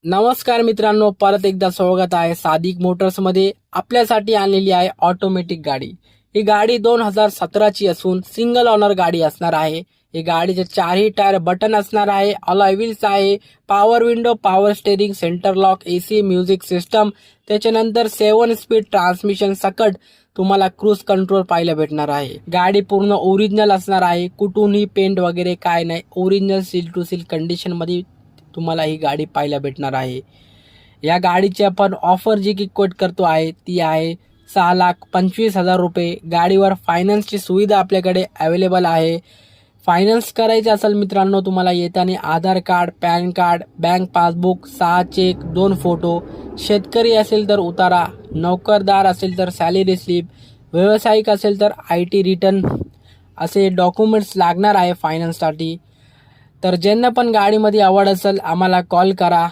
नमस्कार मित्रांनो, परत एकदा स्वागत आहे सादिक मोटर्समध्ये. आपल्यासाठी आणलेली आहे ऑटोमॅटिक गाडी. ही गाडी 2017ची असून सिंगल ओनर गाडी असणार आहे. ही गाडीचे चारही टायर बटन असणार आहे, अलॉय व्हील्स आहे, power window, power steering, centre lock, AC, music system, त्याच्यानंतर 7 स्पीड ट्रान्समिशन सकट तुम्हाला क्रूज कंट्रोल पाहायला भेटणार आहे. गाडी पूर्ण ओरिजिनल असणार आहे, कुठूनही पेंट वगैरे काय नाही, original seal to seal condition मध्ये तुम्हाला ही गाडी पाहायला भेटणार आहे. या गाडीची आपण ऑफर जी की कोट करतो आहे ती आहे 6,25,000 रुपये. गाडीवर फायनान्सची सुविधा आपल्याकडे अवेलेबल आहे. फायनान्स करायचे असेल मित्रांनो तुम्हाला येताना Aadhaar card, PAN card, bank passbook, 6 cheque, 2 photo, शेतकरी असेल तर उतारा, नोकरदार असेल तर सॅलरी स्लिप, व्यावसायिक असेल तर IT रिटर्न असे डॉक्युमेंट्स लागणार आहे फायनान्ससाठी. तर ज्यांना पण गाडीमध्ये आवड असेल आम्हाला कॉल करा.